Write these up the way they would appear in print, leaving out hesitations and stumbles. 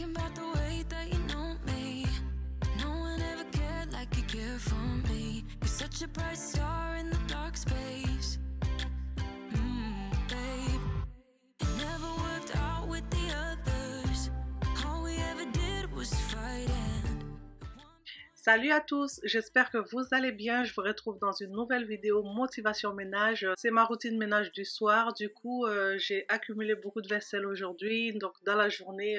Talking about the way that you know me. No one ever cared like you care for me. You're such a bright star in the dark space. Babe, it never worked out with the others. All we ever did was fight and Salut à tous, j'espère que vous allez bien. Je vous retrouve dans une nouvelle vidéo motivation ménage. C'est ma routine ménage du soir. Du coup, j'ai accumulé beaucoup de vaisselle aujourd'hui. Donc dans la journée,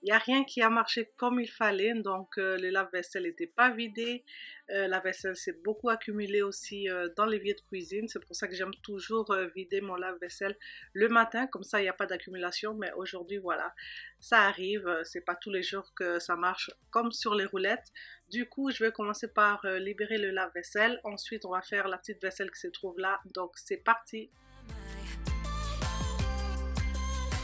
il n'y a rien qui a marché comme il fallait. Donc le lave-vaisselle n'était pas vidé. La vaisselle s'est beaucoup accumulée aussi dans l'évier de cuisine. C'est pour ça que j'aime toujours vider mon lave-vaisselle le matin. Comme ça, il n'y a pas d'accumulation. Mais aujourd'hui, voilà, ça arrive. C'est pas tous les jours que ça marche comme sur les roulettes. Du coup, je vais commencer par libérer le lave-vaisselle. Ensuite, on va faire la petite vaisselle qui se trouve là. Donc, c'est parti!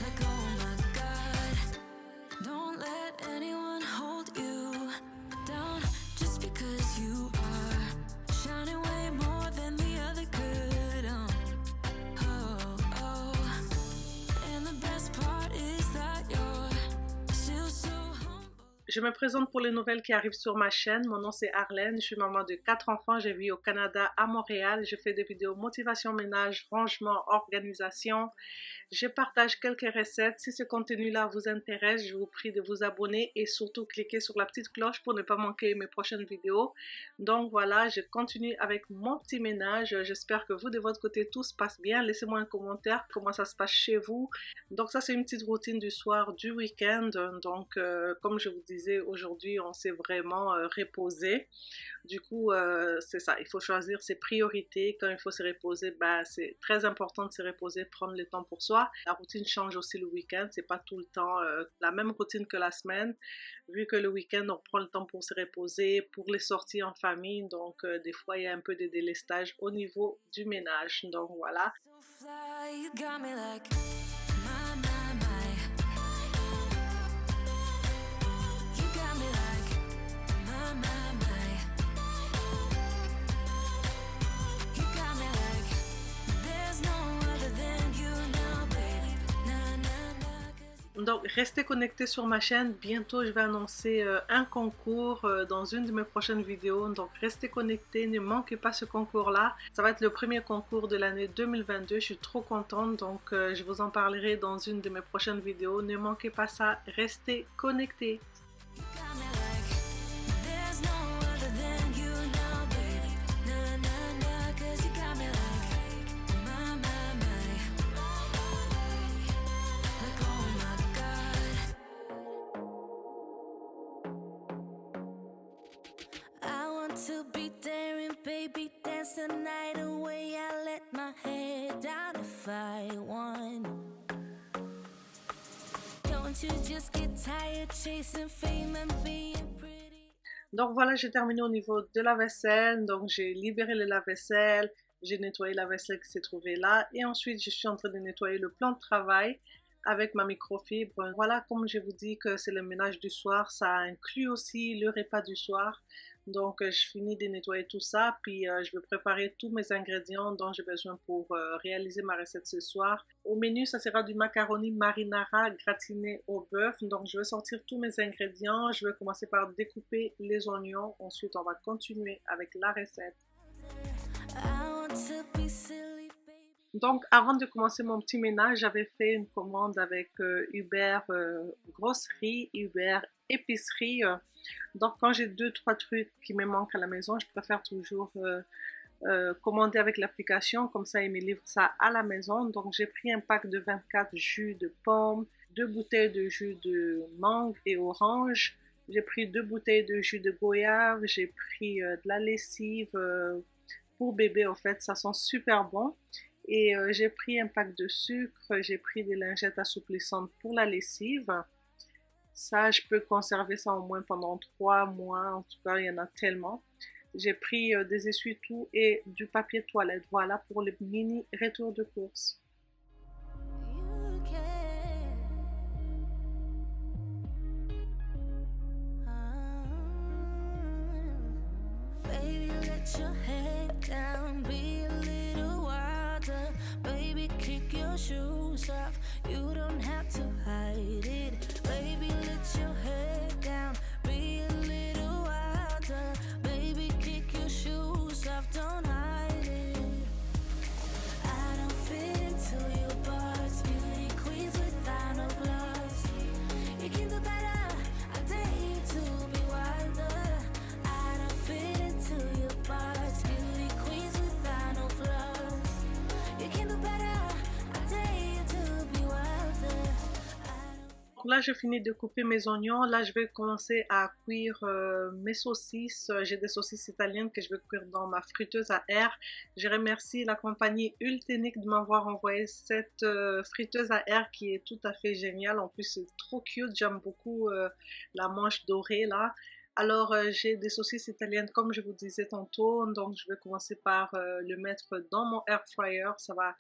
like, oh my God, don't let anyone hold you down just because you are shining way more than the other could. Oh, and the best part is that you're still so humble. Je me présente pour les nouvelles qui arrivent sur ma chaîne. Mon nom c'est Arlène, je suis maman de 4 enfants, je vis au Canada, à Montréal. Je fais des vidéos motivation ménage, rangement, organisation. Je partage quelques recettes. Si ce contenu-là vous intéresse, je vous prie de vous abonner et surtout cliquer sur la petite cloche pour ne pas manquer mes prochaines vidéos. Donc voilà, je continue avec mon petit ménage. J'espère que vous de votre côté tout se passe bien. Laissez-moi un commentaire comment ça se passe chez vous. Donc ça c'est une petite routine du soir, du week-end. Donc comme je vous disais, aujourd'hui on s'est vraiment reposé. Du coup c'est ça, il faut choisir ses priorités. Quand il faut se reposer, bah, c'est très important de se reposer, prendre le temps pour soi. La routine change aussi le week-end, c'est pas tout le temps la même routine que la semaine. Vu que le week-end on prend le temps pour se reposer, pour les sorties en famille, donc des fois il y a un peu de délestage au niveau du ménage. Donc voilà. So fly, you got me like my. You got me like my. You got me like there's no other than you now, baby. Na. Donc, restez connectés sur ma chaîne. Bientôt, je vais annoncer un concours dans une de mes prochaines vidéos. Donc, restez connectés. Ne manquez pas ce concours-là. Ça va être le premier concours de l'année 2022. Je suis trop contente. Donc, je vous en parlerai dans une de mes prochaines vidéos. Ne manquez pas ça. Restez connectés. You got me like there's no other than you now, baby. Na, 'cause you got me like my. Like, oh my God. I want to be daring, baby, dance the night away. I let my head down if I want. Don't you just get tired chasing fame and being pretty? Donc, voilà, j'ai terminé au niveau de la vaisselle. Donc, j'ai libéré le lave-vaisselle. J'ai nettoyé la vaisselle qui s'est trouvée là. Et ensuite, je suis en train de nettoyer le plan de travail avec ma microfibre. Voilà, comme je vous dis que c'est le ménage du soir, ça inclut aussi le repas du soir. Donc, je finis de nettoyer tout ça, puis je vais préparer tous mes ingrédients dont j'ai besoin pour réaliser ma recette ce soir. Au menu, ça sera du macaroni marinara gratiné au bœuf. Donc, je vais sortir tous mes ingrédients. Je vais commencer par découper les oignons. Ensuite, on va continuer avec la recette. I want to be silly, baby. Donc, avant de commencer mon petit ménage, j'avais fait une commande avec Uber Grosserie, Uber Épicerie. Donc, quand j'ai 2-3 trucs qui me manquent à la maison, je préfère toujours commander avec l'application. Comme ça, ils me livrent ça à la maison. Donc, j'ai pris un pack de 24 jus de pommes, 2 bouteilles de jus de mangue et orange. J'ai pris 2 bouteilles de jus de goyave. J'ai pris de la lessive pour bébé, en fait. Ça sent super bon. Et j'ai pris un pack de sucre, j'ai pris des lingettes assouplissantes pour la lessive. Ça, je peux conserver ça au moins pendant 3 mois. En tout cas, il y en a tellement. J'ai pris des essuie-tout et du papier toilette. Voilà pour les mini retours de course. You can. Baby, let your head down, be a little wilder. Baby, kick your shoes off. You don't have to hide it. Baby, Baby, let your head down, be a little wilder. Baby, kick your shoes off, don't hide it. I don't fit into your box, beauty queens without no flaws. You can do better, I dare you to be wilder. I don't fit into your box, beauty queens without no flaws. You can do better, I dare you to be wilder. Là, j'ai fini de couper mes oignons. Là, je vais commencer à cuire mes saucisses. J'ai des saucisses italiennes que je vais cuire dans ma friteuse à air. Je remercie la compagnie Ultenic de m'avoir envoyé cette friteuse à air qui est tout à fait géniale. En plus, c'est trop cute. J'aime beaucoup la manche dorée là. Alors, j'ai des saucisses italiennes comme je vous disais tantôt. Donc, je vais commencer par le mettre dans mon air fryer. Ça va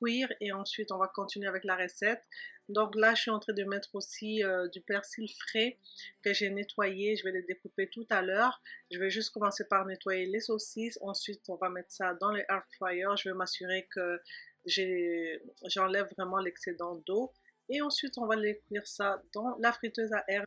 cuire et ensuite on va continuer avec la recette. Donc là je suis en train de mettre aussi du persil frais que j'ai nettoyé, je vais les découper tout à l'heure. Je vais juste commencer par nettoyer les saucisses, ensuite on va mettre ça dans le air fryer. Je vais m'assurer que j'enlève vraiment l'excédent d'eau et ensuite on va les cuire ça dans la friteuse à air.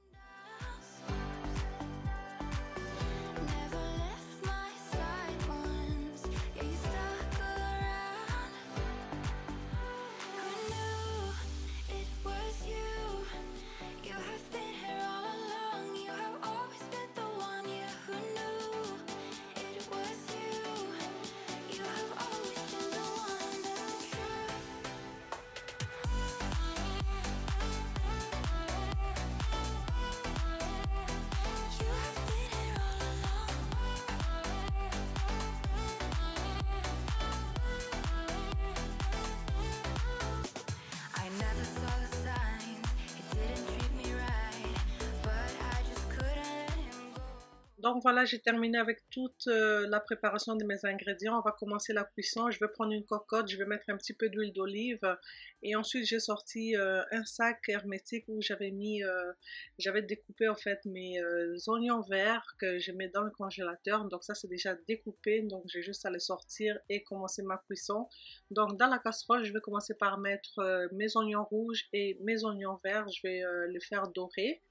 Donc voilà, j'ai terminé avec toute la préparation de mes ingrédients. On va commencer la cuisson. Je vais prendre une cocotte, je vais mettre un petit peu d'huile d'olive et ensuite j'ai sorti un sac hermétique où j'avais découpé en fait mes oignons verts que je mets dans le congélateur. Donc ça c'est déjà découpé, donc j'ai juste à les sortir et commencer ma cuisson. Donc dans la casserole, je vais commencer par mettre mes oignons rouges et mes oignons verts. Je vais les faire dorer.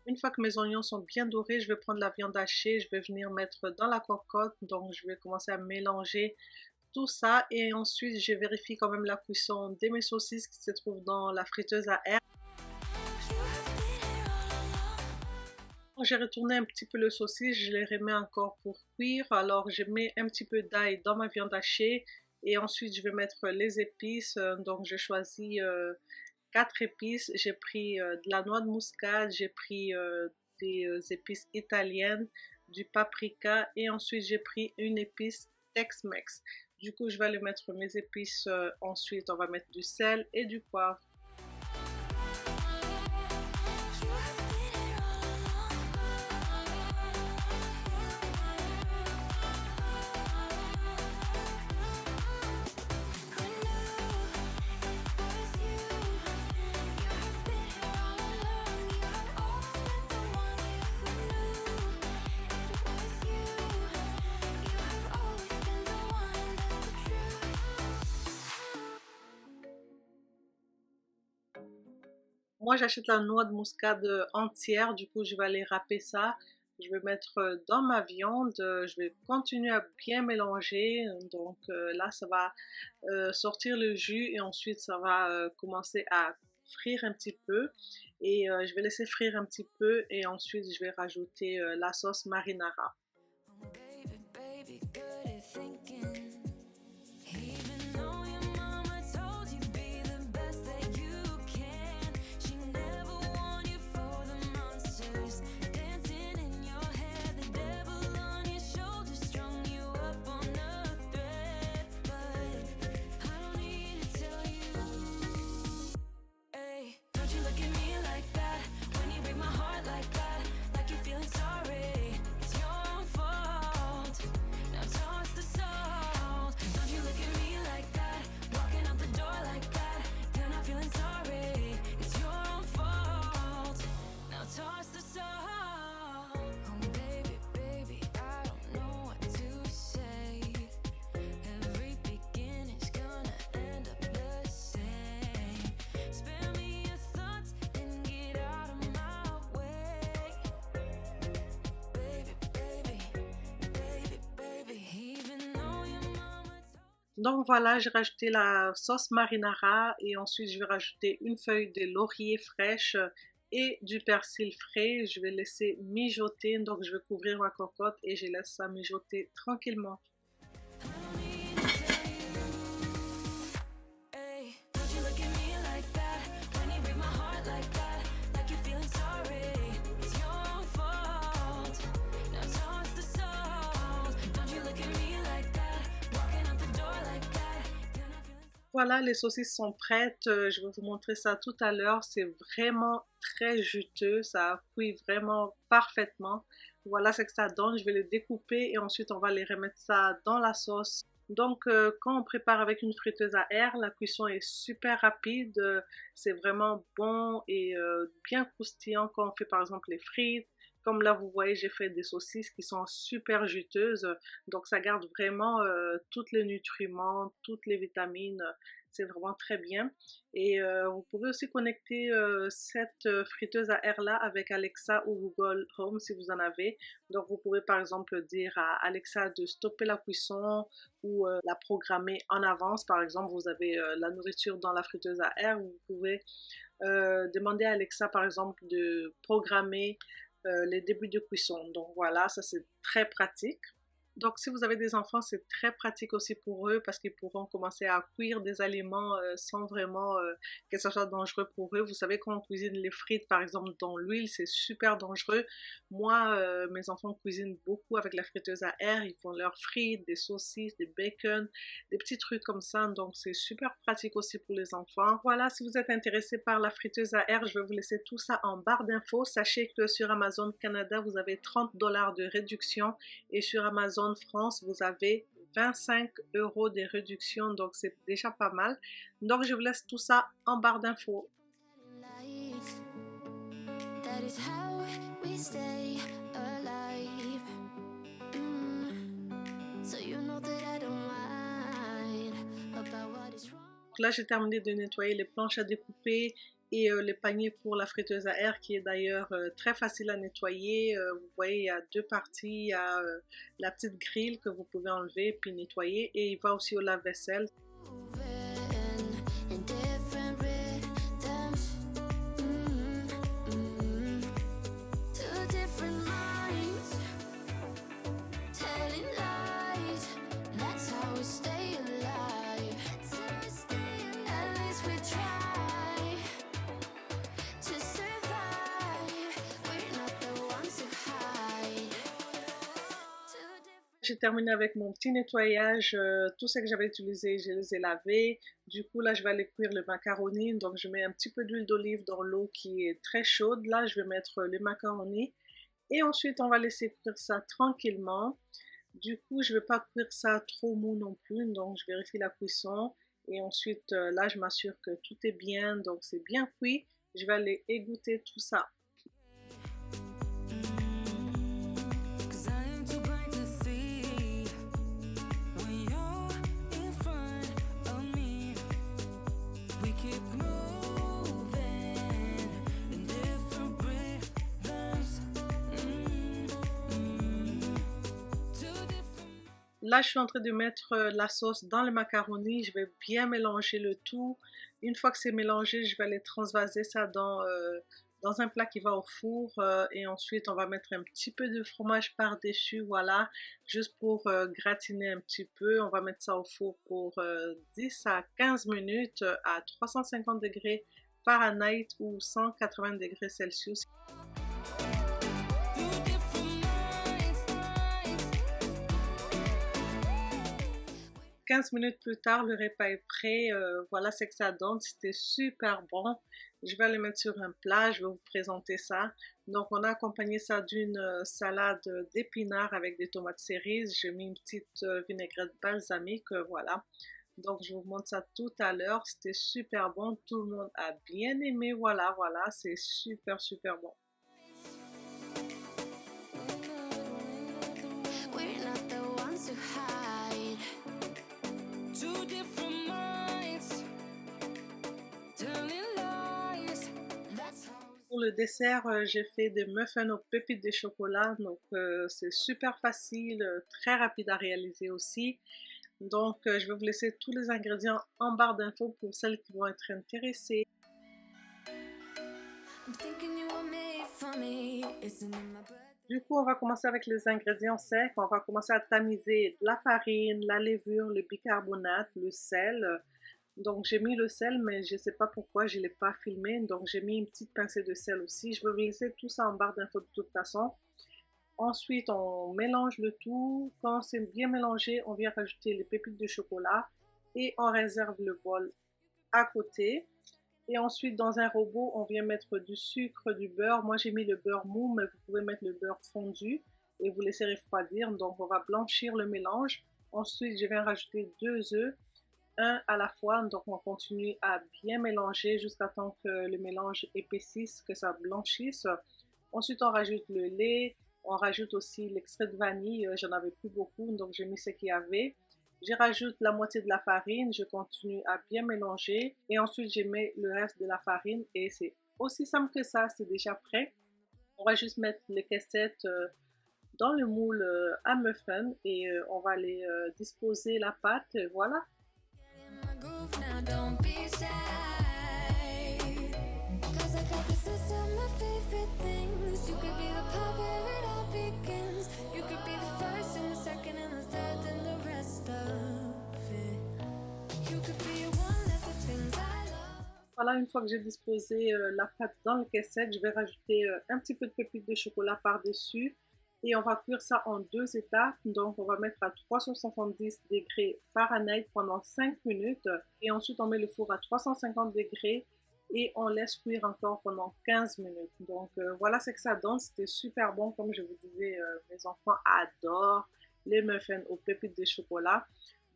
Une fois que mes oignons sont bien dorés, je vais prendre la viande hachée, je vais venir mettre dans la cocotte. Donc je vais commencer à mélanger tout ça et ensuite je vérifie quand même la cuisson de mes saucisses qui se trouvent dans la friteuse à air. J'ai retourné un petit peu le saucisse, je les remets encore pour cuire. Alors je mets un petit peu d'ail dans ma viande hachée et ensuite je vais mettre les épices. Donc j'ai choisi 4 épices, j'ai pris de la noix de muscade, j'ai pris des épices italiennes, du paprika et ensuite j'ai pris une épice Tex-Mex. Du coup je vais aller mettre mes épices, ensuite on va mettre du sel et du poivre. Moi j'achète la noix de muscade entière, du coup je vais aller râper ça. Je vais mettre dans ma viande, je vais continuer à bien mélanger. Donc là ça va sortir le jus et ensuite ça va commencer à frire un petit peu. Et je vais laisser frire un petit peu et ensuite je vais rajouter la sauce marinara. Donc voilà, j'ai rajouté la sauce marinara et ensuite je vais rajouter une feuille de laurier fraîche et du persil frais. Je vais laisser mijoter, donc je vais couvrir ma cocotte et je laisse ça mijoter tranquillement. Hey, don't you look at me like that when you break my heart like that, like you're feeling sorry. It's your own fault. Now toss the salt. Don't you look at me like that, walking out the door like that. You're not feeling. Voilà, les saucisses sont prêtes. Je vais vous montrer ça tout à l'heure. C'est vraiment très juteux. Ça cuit vraiment parfaitement. Voilà ce que ça donne. Je vais les découper et ensuite on va les remettre ça dans la sauce. Donc, quand on prépare avec une friteuse à air, la cuisson est super rapide. C'est vraiment bon et bien croustillant quand on fait par exemple les frites. Comme là, vous voyez, j'ai fait des saucisses qui sont super juteuses. Donc, ça garde vraiment tous les nutriments, toutes les vitamines. C'est vraiment très bien. Et vous pouvez aussi connecter cette friteuse à air-là avec Alexa ou Google Home si vous en avez. Donc, vous pouvez par exemple dire à Alexa de stopper la cuisson ou la programmer en avance. Par exemple, vous avez la nourriture dans la friteuse à air. Vous pouvez demander à Alexa par exemple de programmer les débuts de cuisson. Donc voilà, ça c'est très pratique. Donc si vous avez des enfants, c'est très pratique aussi pour eux parce qu'ils pourront commencer à cuire des aliments sans vraiment que ce soit dangereux pour eux. Vous savez, quand on cuisine les frites par exemple dans l'huile, c'est super dangereux. Moi, mes enfants cuisinent beaucoup avec la friteuse à air. Ils font leurs frites, des saucisses, des bacon, des petits trucs comme ça. Donc c'est super pratique aussi pour les enfants. Voilà, si vous êtes intéressé par la friteuse à air, je vais vous laisser tout ça en barre d'infos. Sachez que sur Amazon Canada, vous avez 30 $ de réduction et sur Amazon France, vous avez 25 € de réduction, donc c'est déjà pas mal. Donc je vous laisse tout ça en barre d'infos. That is how we stay alive. So you know that I don't mind about what is wrong. Donc là, j'ai terminé de nettoyer les planches à découper et les paniers pour la friteuse à air qui est d'ailleurs très facile à nettoyer. Vous voyez, il y a deux parties. Il y a la petite grille que vous pouvez enlever puis nettoyer et il va aussi au lave-vaisselle. In different rhythms. Two different minds telling lies. That's how we stay alive. At least we try to survive. We're not the ones who hide. J'ai terminé avec mon petit nettoyage. Tout ce que j'avais utilisé, je les ai lavés. Du coup, là, je vais aller cuire le macaroni. Donc, je mets un petit peu d'huile d'olive dans l'eau qui est très chaude. Là, je vais mettre les macaronis. Et ensuite, on va laisser cuire ça tranquillement. Du coup, je ne vais pas cuire ça trop mou non plus. Donc, je vérifie la cuisson. Et ensuite, là, je m'assure que tout est bien. Donc, c'est bien cuit. Je vais aller égoutter tout ça. Là, je suis en train de mettre la sauce dans le macaroni. Je vais bien mélanger le tout. Une fois que c'est mélangé, je vais aller transvaser ça dans un plat qui va au four. Et ensuite, on va mettre un petit peu de fromage par-dessus, voilà, juste pour gratiner un petit peu. On va mettre ça au four pour 10 à 15 minutes à 350 degrés Fahrenheit ou 180 degrés Celsius. 15 minutes plus tard, le repas est prêt. Voilà ce que ça donne. C'était super bon. Je vais le mettre sur un plat. Je vais vous présenter ça. Donc, on a accompagné ça d'une salade d'épinards avec des tomates cerises. J'ai mis une petite vinaigrette balsamique. Voilà. Donc, je vous montre ça tout à l'heure. C'était super bon. Tout le monde a bien aimé. Voilà, voilà. C'est super, super bon. We're not the ones who hide. Two different minds telling lies. That's how. Pour le dessert, j'ai fait des muffins aux pépites de chocolat. Donc, c'est super facile, très rapide à réaliser aussi. Donc, je vais vous laisser tous les ingrédients en barre d'infos pour celles qui vont être intéressées. Du coup, on va commencer avec les ingrédients secs. On va commencer à tamiser la farine, la levure, le bicarbonate, le sel. Donc, j'ai mis le sel, mais je ne sais pas pourquoi je ne l'ai pas filmé. Donc, j'ai mis une petite pincée de sel aussi. Je vais vous laisser tout ça en barre d'infos de toute façon. Ensuite, on mélange le tout. Quand c'est bien mélangé, on vient rajouter les pépites de chocolat et on réserve le bol à côté. Et ensuite, dans un robot, on vient mettre du sucre, du beurre. Moi, j'ai mis le beurre mou, mais vous pouvez mettre le beurre fondu et vous laissez refroidir. Donc, on va blanchir le mélange. Ensuite, je viens rajouter 2 œufs, un à la fois. Donc, on continue à bien mélanger jusqu'à temps que le mélange épaississe, que ça blanchisse. Ensuite, on rajoute le lait. On rajoute aussi l'extrait de vanille. J'en avais plus beaucoup, donc j'ai mis ce qu'il y avait. Je rajoute la moitié de la farine, je continue à bien mélanger et ensuite je mets le reste de la farine et c'est aussi simple que ça, c'est déjà prêt. On va juste mettre les caissettes dans le moule à muffin et on va les disposer la pâte, voilà. Voilà, une fois que j'ai disposé la pâte dans le caissette, je vais rajouter un petit peu de pépites de chocolat par-dessus et on va cuire ça en 2 étapes. Donc, on va mettre à 370 degrés Fahrenheit pendant 5 minutes et ensuite on met le four à 350 degrés et on laisse cuire encore pendant 15 minutes. Donc, voilà ce que ça donne. C'était super bon, comme je vous disais, mes enfants adorent les muffins aux pépites de chocolat.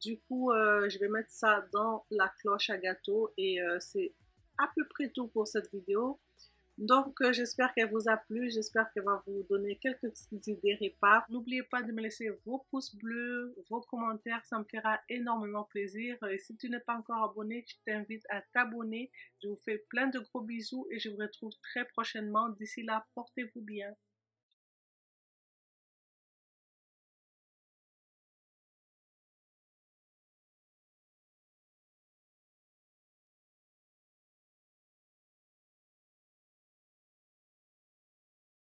Du coup, je vais mettre ça dans la cloche à gâteau et c'est à peu près tout pour cette vidéo. Donc, j'espère qu'elle vous a plu. J'espère qu'elle va vous donner quelques petites idées repas. N'oubliez pas de me laisser vos pouces bleus, vos commentaires. Ça me fera énormément plaisir. Et si tu n'es pas encore abonné, je t'invite à t'abonner. Je vous fais plein de gros bisous et je vous retrouve très prochainement. D'ici là, portez-vous bien.